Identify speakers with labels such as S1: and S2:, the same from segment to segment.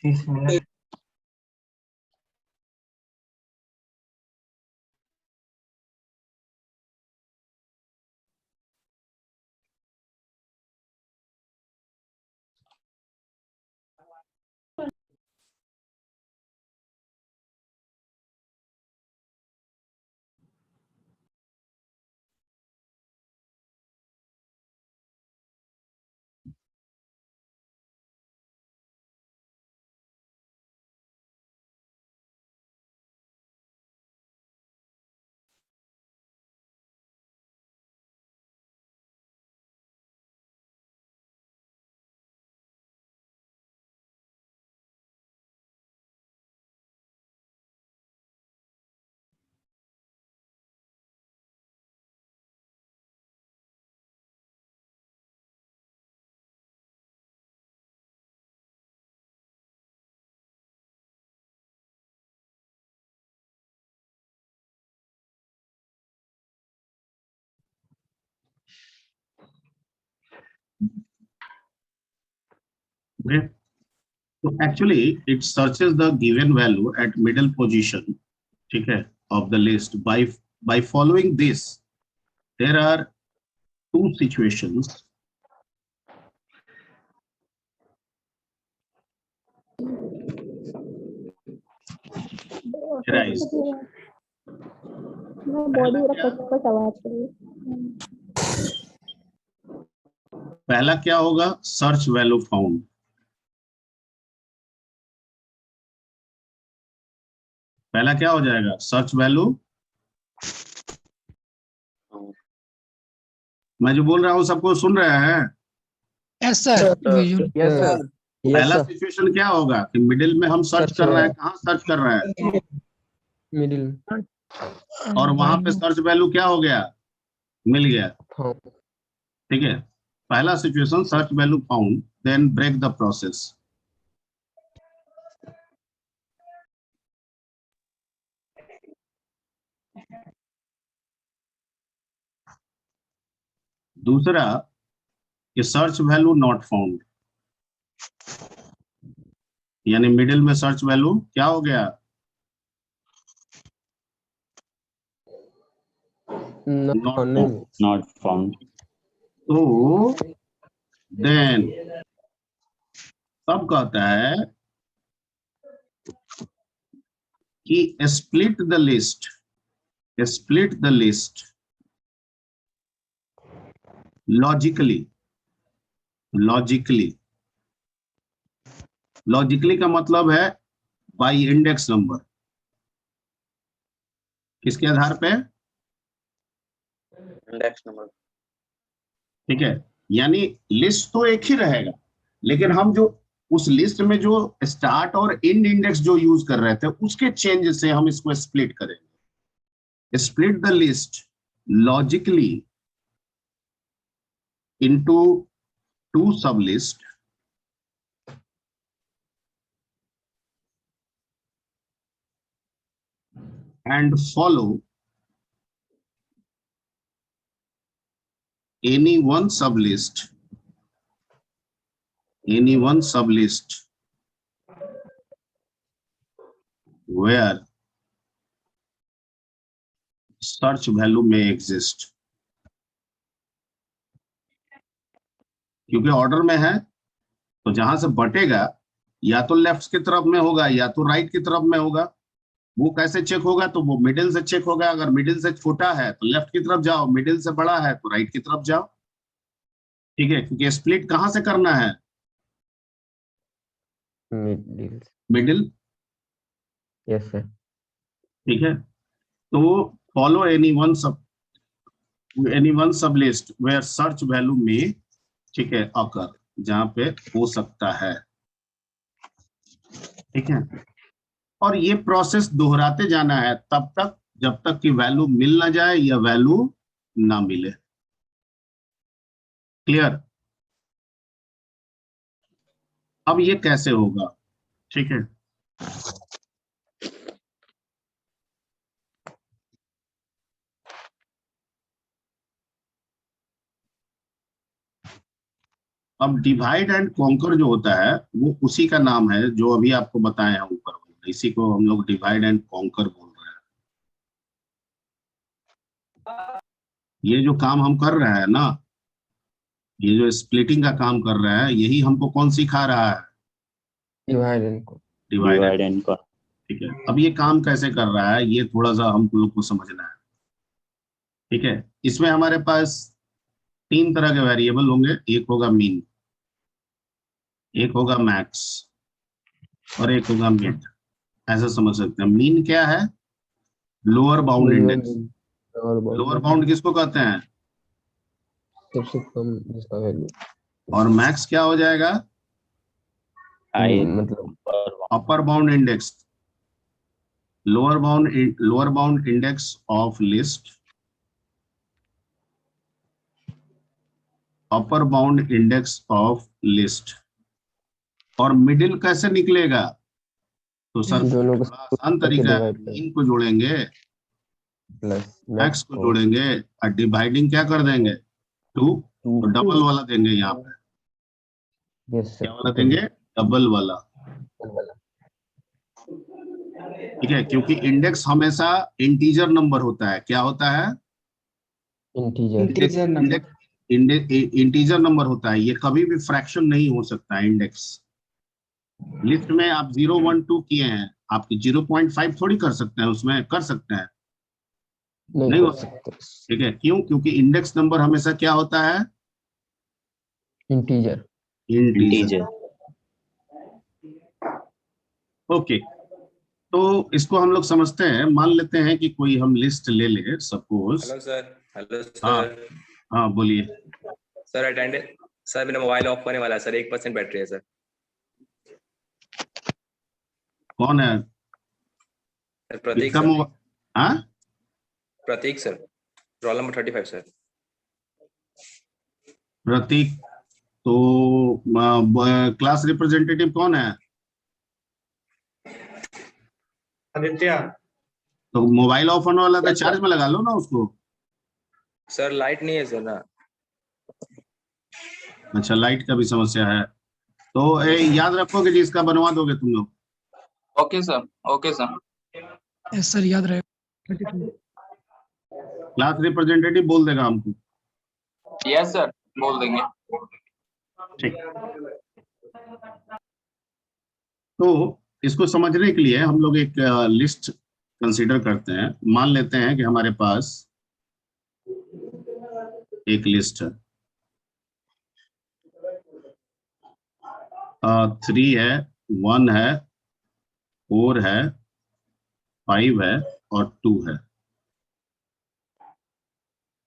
S1: 30 minute.
S2: Okay. So actually, it searches the given value at middle position, ठीक है, of the list. By following this, there are two situations. Arise. पहला क्या होगा? Search value found. पहला क्या हो जाएगा? Search value. मैं जो बोल रहा हूँ सबको सुन रहे हैं?
S3: Yes sir.
S4: Yes sir.
S2: पहला सिचुएशन क्या होगा कि मिडिल में हम सर्च कर रहे हैं। कहाँ सर्च कर रहे हैं?
S4: मिडिल।
S2: और वहां पे सर्च वैल्यू क्या हो गया? मिल गया। ठीक है, पहला situation search value found, then break the process. दूसरा कि सर्च वैल्यू नॉट फाउंड, यानी मिडिल में सर्च वैल्यू क्या हो गया?
S5: Not found.
S2: तो देन सब कहता है कि split the list, split the list logically. Logically, logically का मतलब है बाय इंडेक्स नंबर। किसके आधार पे?
S6: Index number.
S2: ठीक है, यानी लिस्ट तो एक ही रहेगा, लेकिन हम जो उस लिस्ट में जो स्टार्ट और एंड इंडेक्स जो यूज कर रहे थे उसके चेंज से हम इसको स्प्लिट करेंगे। Split the list logically into two सब list and follow any one sublist where search value may exist। क्योंकि ऑर्डर में है तो जहां से बटेगा या तो लेफ्ट की तरफ में होगा या तो राइट की तरफ में होगा। वो कैसे चेक होगा? तो वो मिडिल से चेक होगा। अगर मिडिल से छोटा है तो लेफ्ट की तरफ जाओ, मिडिल से बड़ा है तो राइट की तरफ जाओ। ठीक है, क्योंकि स्प्लिट कहां से करना है? मिडिल।
S4: Yes sir.
S2: ठीक है, तो फॉलो एनी वन सब लिस्ट वेयर सर्च वैल्यू में, ठीक है, अकर, जहां पे हो सकता है। ठीक है, और ये प्रोसेस दोहराते जाना है तब तक जब तक कि वैल्यू मिल ना जाए या वैल्यू ना मिले। क्लियर? अब ये कैसे होगा? ठीक है, अब डिवाइड एंड कॉन्कर जो होता है वो उसी का नाम है जो अभी आपको बताए हैं ऊपर, इसी को हम लोग डिवाइड एंड कॉन्कर बोल रहे हैं। ये जो काम हम कर रहे हैं ना, ये जो स्प्लिटिंग का काम कर रहा है, यही हमको कौन सिखा रहा है?
S4: डिवाइड एंड को
S2: डिवाइड
S1: डिवाइड
S2: एंड।
S1: एंड का।
S2: ठीक है, अब ये काम कैसे कर रहा है ये थोड़ा सा हम लोग को समझना है। ठीक है, इसमें हमारे पास तीन तरह के वेरिएबल होंगे, एक होगा मीन, एक होगा मैक्स और एक होगा मिड। ऐसा समझ सकते हैं। मीन क्या है? Lower bound index. Lower bound किसको कहते हैं?
S4: सबसे कम जिसका वैल्यू।
S2: और मैक्स क्या हो जाएगा?
S1: हाई
S4: मतलब
S2: upper bound index. Lower bound index of list, upper bound index of list. और मिडिल कैसे निकलेगा? तो सर
S4: दोनों को
S2: बड़ा आसान तरीका है, मीन को जोड़ेंगे,
S4: प्लस
S2: मैक्स को जोड़ेंगे और डिवाइडिंग क्या कर देंगे? 2, तो डबल वाला देंगे यहाँ पे।
S4: यस
S2: क्या वाला देंगे? डबल वाला। ठीक है, क्योंकि इंडेक्स हमेशा इंटीजर नंबर होता है। क्या होता है?
S4: इंटीजर
S2: इंटीजर नंबर होता है। ये कभी भी फ्रैक्शन नहीं हो सकता है इंडेक्स। लिस्ट में आप 0, 1, 2 किए हैं, आप 0.5 थोड़ी कर सकते हैं, उसमें कर सकते हैं? नहीं हो सकता। ठीक है, क्यों? क्योंकि इंडेक्स नंबर हमेशा क्या होता है?
S4: इंटीजर।
S2: इंटीजर। ओके, तो इसको हम लोग समझते हैं। मान लेते हैं कि कोई हम लिस्ट ले ले, सपोज।
S3: Hello sir. हेलो
S2: हाँ
S3: सर।
S2: हाँ, बोलिए।
S3: Sir attendance. सर मेरा मोबाइल ऑफ होने वाला है सर, 1% बैटरी है सर।
S2: कौन है?
S3: सर प्रतीक
S2: किसका
S3: सर।
S2: मोबाइल? हाँ,
S3: प्रतीक सर, रोल नंबर 35 सर।
S2: प्रतीक। तो क्लास रिप्रेजेंटेटिव कौन है?
S5: आदित्य।
S2: तो मोबाइल ऑफ होने वाला था, चार्ज में लगा लो ना उसको।
S3: सर लाइट नहीं है सर ना।
S2: अच्छा, लाइट का भी समस्या है। तो याद रखोगे जी, इसका बनवा दोगे तुम लोग?
S5: Okay sir. Okay sir.
S6: Yes sir, याद रहेगा।
S2: क्लास रिप्रेजेंटेटिव बोल देगा हमको।
S5: यस सर, बोल देंगे।
S2: ठीक। तो इसको समझने के लिए हम लोग एक लिस्ट कंसीडर करते हैं। मान लेते हैं कि हमारे पास एक लिस्ट है, 3 है, 1 है, 4 है, 5 है और 2 है।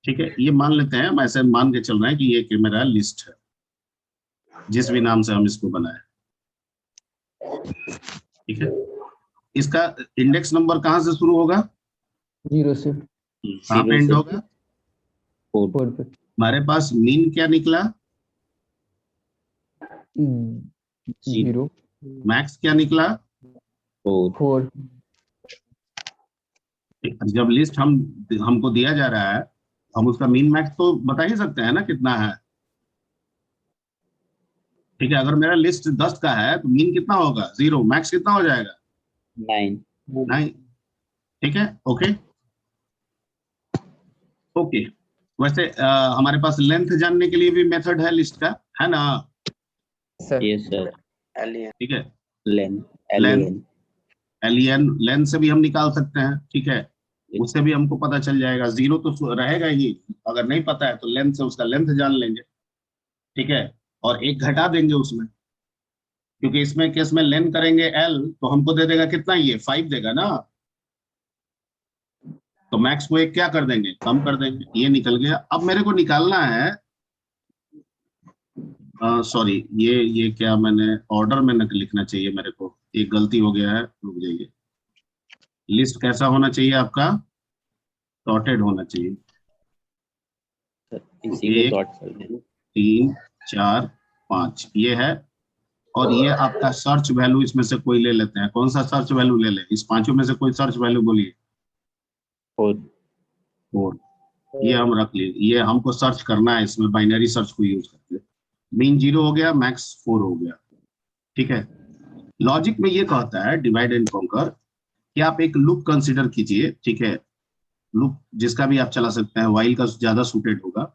S2: ठीक है, ये मान लेते हैं, हम ऐसे मान के चल रहे हैं कि ये कि मेरा लिस्ट है, जिस भी नाम से हम इसको बनाए। ठीक है, इसका इंडेक्स नंबर कहाँ से शुरू होगा?
S4: 0 से
S2: कहाँ पे एंड होगा?
S4: 4 पे।
S2: हमारे पास मीन क्या निकला?
S4: 0
S2: मैक्स क्या निकला?
S4: 4।
S2: जब लिस्ट हमको दिया जा रहा है, हम उसका मीन मैक्स तो बता ही सकते हैं ना कितना है। ठीक है, अगर मेरा लिस्ट 10 का है तो मीन कितना होगा? 0। मैक्स कितना हो जाएगा? 9। ठीक है, ओके ओके। वैसे हमारे पास लेंथ जानने के लिए भी मेथड है लिस्ट का, है ना?
S4: Sir
S1: yes sir.
S2: ठीक है,
S1: लेन
S2: एलियन लेंथ से भी हम निकाल सकते हैं। ठीक है, उससे भी हमको पता चल जाएगा। 0 तो रहेगा ही, अगर नहीं पता है तो लेंथ से उसका लेंथ जान लेंगे। ठीक है, और एक घटा देंगे उसमें, क्योंकि इसमें केस में लेन करेंगे l तो हमको दे देगा कितना? ये 5 देगा ना। तो मैक्स को एक क्या कर देंगे? कम कर देंगे। ये निकल गया। अब मेरे को निकालना है, सॉरी, ये क्या मैंने ऑर्डर में लिखना चाहिए मेरे को, एक गलती हो गया है, रुक जाइए। लिस्ट कैसा होना चाहिए आपका? सॉर्टेड होना चाहिए।
S1: इसी को
S2: 1,
S1: सॉर्ट कर दें।
S2: 3, 4, 5 ये है। और ये आपका सर्च वैल्यू, इसमें से कोई ले लेते हैं। कौन सा सर्च वैल्यू ले लें? इस पांचों में से कोई सर्च वैल्यू बोलिए।
S1: 4।
S2: ये हम रख लिए। ये हमको सर्च करना है, इसमें बाइनरी सर्च को यूज करके। मीन 0 हो गया, मैक्स 4 हो गया। ठीक है, लॉजिक में ये कहता है डिवाइड एंड कॉन्कर कि आप एक लूप कंसीडर कीजिए। ठीक है, लूप जिसका भी आप चला सकते हैं, वाइल का ज्यादा सूटेड होगा,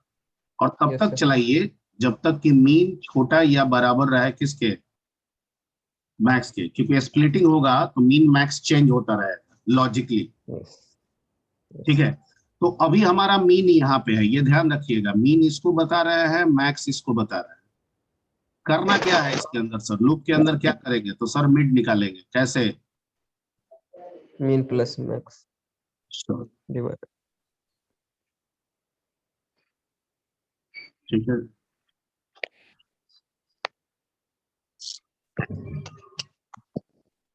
S2: और तब
S4: Yes,
S2: तक
S4: sir.
S2: चलाइए जब तक कि मीन छोटा या बराबर रहे किसके, मैक्स के, क्योंकि स्प्लिटिंग होगा तो मीन मैक्स चेंज होता रहेगा लॉजिकली।
S4: Yes.
S2: ठीक है, तो अभी हमारा मीन यहाँ पे है, ये ध्यान रखिएगा, मीन इसको बता रहे हैं, मैक्स इसको बता रहे हैं। करना क्या है इसके अंदर सर, लूप के अंदर क्या करेंगे, तो सर मिड निकालेंगे, कैसे?
S4: Mean plus max
S2: Sure.
S4: divided.
S2: ठीक है,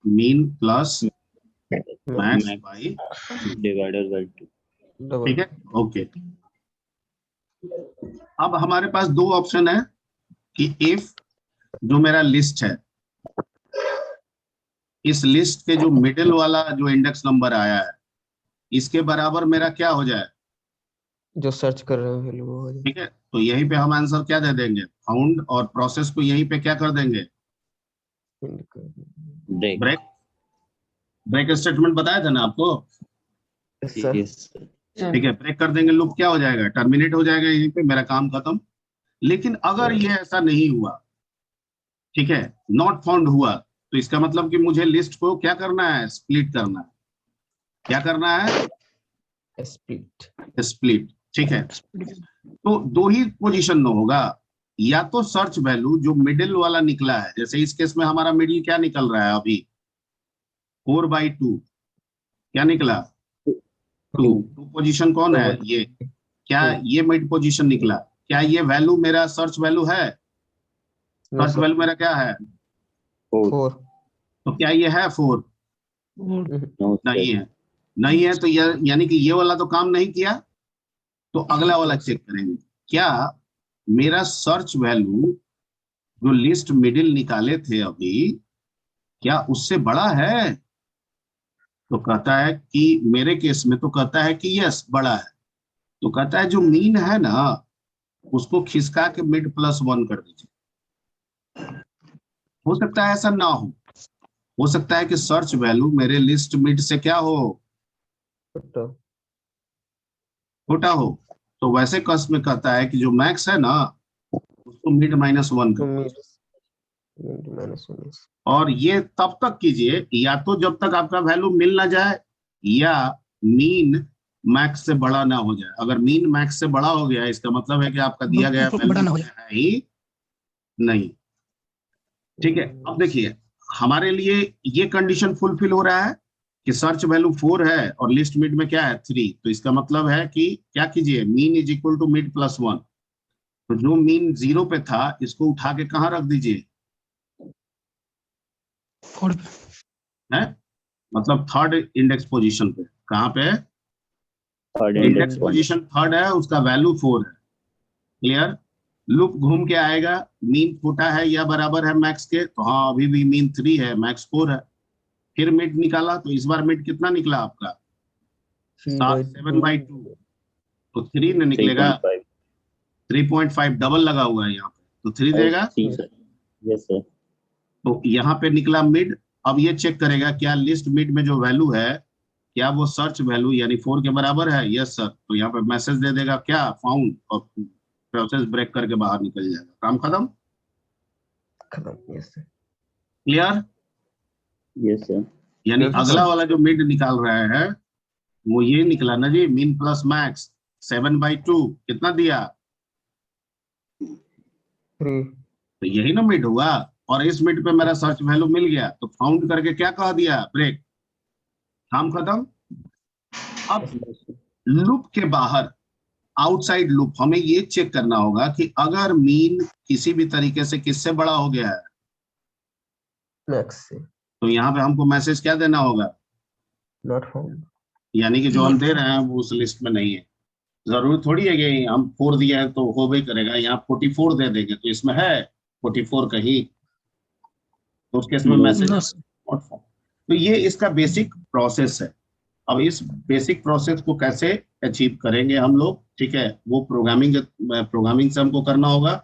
S2: mean plus max by,
S1: divided by 2।
S4: Double.
S2: ठीक है, ओके। अब हमारे पास दो ऑप्शन है कि इफ जो मेरा लिस्ट है, इस लिस्ट के जो मिडिल वाला जो इंडेक्स नंबर आया है, इसके बराबर मेरा क्या हो जाए,
S4: जो सर्च कर रहे हो वैल्यू वो हो जाए।
S2: ठीक है, तो यहीं पे हम आंसर क्या दे देंगे, फाउंड, और प्रोसेस को यहीं पे क्या कर देंगे,
S1: ब्रेक।
S2: ब्रेक। ब्रेक स्टेटमेंट बताया था ना आपको,
S4: Yes, sir.
S1: यस
S2: ठीक है, ब्रेक कर देंगे, लूप क्या हो जाएगा, टर्मिनेट हो जाएगा, यहीं पे मेरा काम खत्म। लेकिन अगर ये ऐसा नहीं हुआ, ठीक है, नॉट फाउंड हुआ, तो इसका मतलब कि मुझे लिस्ट को क्या करना है, स्प्लिट करना है। क्या करना है,
S4: Split.
S2: स्प्लिट। ठीक है, तो दो ही पोजीशन में होगा, या तो सर्च वैल्यू जो मिडिल वाला निकला है, जैसे इस केस में हमारा मिडिल क्या निकल रहा है अभी, 4/2 क्या निकला, 2 पोजीशन कौन है ये, क्या ये मिड पोजीशन निकला, क्या ये वैल्यू मेरा सर्च वैल्यू है,
S4: No,
S2: सर्च
S4: sir.
S2: वैल्यू मेरा क्या है,
S4: 4.
S2: तो क्या ये है 4,
S1: नो
S2: नहीं है, नहीं है, तो यानी कि ये वाला तो काम नहीं किया, तो अगला वाला चेक करेंगे, क्या मेरा सर्च वैल्यू जो लिस्ट मिडिल निकाले थे अभी, क्या उससे बड़ा है, तो कहता है कि मेरे केस में तो कहता है कि यस बड़ा है, तो कहता है जो मीन है ना उसको खिसका के मिड +1 कर दीजिए। हो सकता है ऐसा ना हो सकता है कि सर्च वैल्यू मेरे लिस्ट मिड से क्या हो,
S4: छोटा.
S2: छोटा हो, तो वैसे केस में कहता है कि जो मैक्स है ना उसको मिड -1
S4: तो
S2: कर,
S4: -1.
S2: और ये तब तक कीजिए या तो जब तक आपका वैल्यू मिल ना जाए, या मीन मैक्स से बड़ा ना हो जाए। अगर मीन मैक्स से बड़ा हो गया, इसका मतलब है कि आपका दिया गया
S6: बड़ा
S2: वैल्यू
S6: ना हो जाए।
S2: है ही नहीं। ठीक है, अब देखिए हमारे लिए ये कंडीशन फुलफिल हो रहा है कि सर्च वैल्यू 4 है और लिस्ट मिड में क्या है 3, तो इसका मतलब है कि क्या कीजिए, mean is equal to mid +1, तो जो मीन 0 पे था इसको उठा के कहाँ रख दीजिए,
S6: 4 पे।
S2: है मतलब थर्ड इंडेक्स पोजीशन पे, कहाँ पे,
S1: थर्ड
S2: इंडेक्स पोजीशन थर्ड है, उसका वैल्यू 4 है। क्लियर, लूप घूम के आएगा, मीन छोटा है या बराबर है मैक्स के, तो हाँ अभी भी मीन 3 है, मैक्स 4 है। फिर मिड निकाला, तो इस बार मिड कितना निकला आपका, 7/2, तो 3 न निकलेगा, 3.5 डबल लगा हुआ है यहाँ पे, तो 3 देगा।
S1: Yes sir.
S2: तो यहाँ पे निकला मिड। अब ये चेक करेगा क्या लिस्ट मिड में जो वैल्यू है क्या वो सर्च वैल्यू यानी 4 के बराबर है, यस सर, तो यहाँ पे मैसेज दे देगा क्या, फाउंड, और प्रोसेस ब्रेक करके बाहर निकल जाएगा, काम खत्म।
S4: Yes, sir.
S2: Clear,
S1: yes sir.
S2: यानी
S6: Yes,
S2: अगला
S6: sir.
S2: वाला जो मिड निकाल रहे हैं वो ये निकला ना जी, मीन प्लस मैक्स 7/2 कितना दिया,
S4: 3.
S2: तो यही ना मिड हुआ, और इस मिड पे मेरा सर्च वैल्यू मिल गया, तो फाउंड करके क्या कह दिया, ब्रेक, काम खत्म। अब लूप के बाहर, आउटसाइड लूप, हमें ये चेक करना होगा कि अगर मीन किसी भी तरीके से किससे बड़ा हो गया है,
S4: Max से.
S2: तो यहाँ पे हमको मैसेज क्या देना होगा,
S4: Not found.
S2: यानी कि जो हम दे रहे हैं वो उस लिस्ट में नहीं है। जरूरी थोड़ी है कि हम 4 दिया है तो हो भी करेगा, यहाँ 44 दे देंगे तो इसमें है 44 कहीं, तो उसके इसमें मैसेज
S6: No,
S2: नॉट फाउंड। तो ये इसका बेसिक प्रोसेस है। अब इस बेसिक प्रोसेस को कैसे अचीव करेंगे हम लोग, ठीक है, वो प्रोग्रामिंग से हमको करना होगा।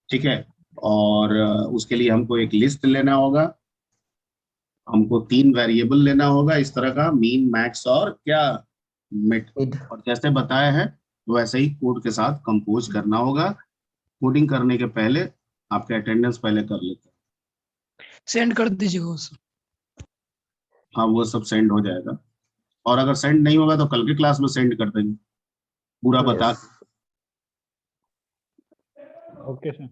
S2: ठीक है, और उसके लिए हमको एक लिस्ट लेना होगा, हमको 3 वेरिएबल लेना होगा इस तरह का, मीन, मैक्स और क्या, मिड।
S4: Mid.
S2: और जैसे बताया है वैसे ही कोड के साथ कंपोज करना होगा। कोडिंग करने के पहले आपके अटेंडेंस पहले कर लेते हैं।
S6: सेंड कर दीजिएगा उस
S2: हाँ, वो सब सेंड हो जाएगा, और अगर सेंड नहीं होगा तो कल की क्लास में सेंड कर देंगे पूरा बता
S4: Yes.
S7: Okay sir.